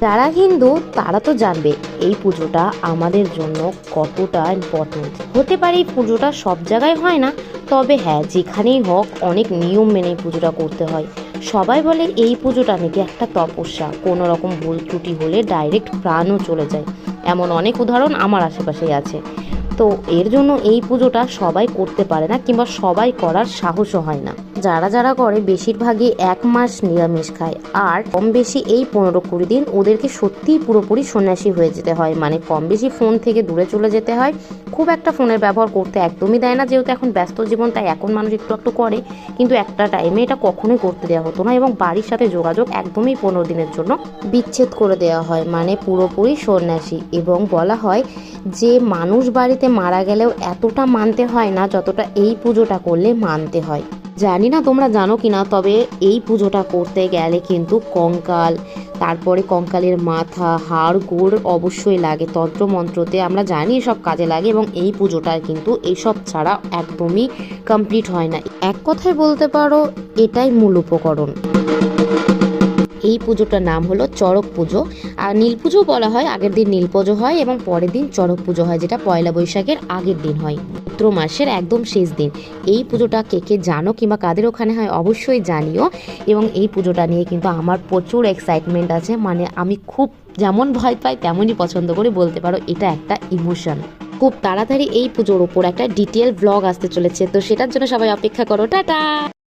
যারা হিন্দু তারা তো জানবে এই পুজোটা আমাদের জন্য কতটা ইম্পর্টেন্ট। হতে পারে এই পুজোটা সব জায়গায় হয় না, তবে হ্যাঁ যেখানেই হোক অনেক নিয়ম মেনে পুজোটা করতে হয়। সবাই বলে এই পুজোটা নাকি একটা তপস্যা, কোনো রকম ভুল ত্রুটি হলে ডাইরেক্ট প্রাণও চলে যায়। এমন অনেক উদাহরণ আমার আশেপাশেই আছে। তো এর জন্য এই পুজোটা সবাই করতে পারে না, কিংবা সবাই করার সাহসও হয় না। যারা যারা করে বেশিরভাগই 1 মাস নিরামিষ খায়, আর কম বেশি এই 15-20 দিন ওদেরকে সত্যিই পুরোপুরি সন্ন্যাসী হয়ে যেতে হয়। মানে কম বেশি ফোন থেকে দূরে চলে যেতে হয়। খুব একটা ফোনের ব্যবহার করতে একদমই দেয় না, যেহেতু এখন ব্যস্ত জীবন, তাই এখন মানুষ একটু একটু করে, কিন্তু একটা টাইমে এটা কখনোই করতে দেওয়া হতো না। এবং বাড়ির সাথে যোগাযোগ একদমই 15 দিনের জন্য বিচ্ছেদ করে দেওয়া হয়, মানে পুরোপুরি সন্ন্যাসী। এবং বলা হয় যে মানুষ বাড়িতে মারা গেলেও এতটা মানতে হয় না যতটা এই পুজোটা করলে মানতে হয়। জানি না তোমরা জানো কিনা, তবে এই পুজোটা করতে গেলে কিন্তু কঙ্কাল, তারপরে কঙ্কালের মাথা, হাড় গোড় অবশ্যই লাগে। তন্ত্রমন্ত্রতে আমরা জানি এসব কাজে লাগে, এবং এই পুজোটার কিন্তু এইসব ছাড়া একদমই কমপ্লিট হয় না। এক কথায় বলতে পারো এটাই মূল উপকরণ। এই পুজোটার নাম হলো চড়ক পুজো। আর নীল পুজো বলা হয়, আগের দিন নীল পুজো হয় এবং পরের দিন চড়ক পুজো হয়, যেটা পয়লা বৈশাখের আগের দিন হয়, চৈত্র মাসের একদম শেষ দিন। এই পুজোটা কে কে জানো কিংবা কাদের ওখানে হয় অবশ্যই জানিও। এবং এই পুজোটা নিয়ে কিন্তু আমার প্রচুর এক্সাইটমেন্ট আছে। মানে আমি খুব যেমন ভয় পাই তেমনই পছন্দ করি, বলতে পারো এটা একটা ইমোশন। খুব তাড়াতাড়ি এই পুজোর উপর একটা ডিটেল ব্লগ আসতে চলেছে, তো সেটার জন্য সবাই অপেক্ষা করো। টাটা।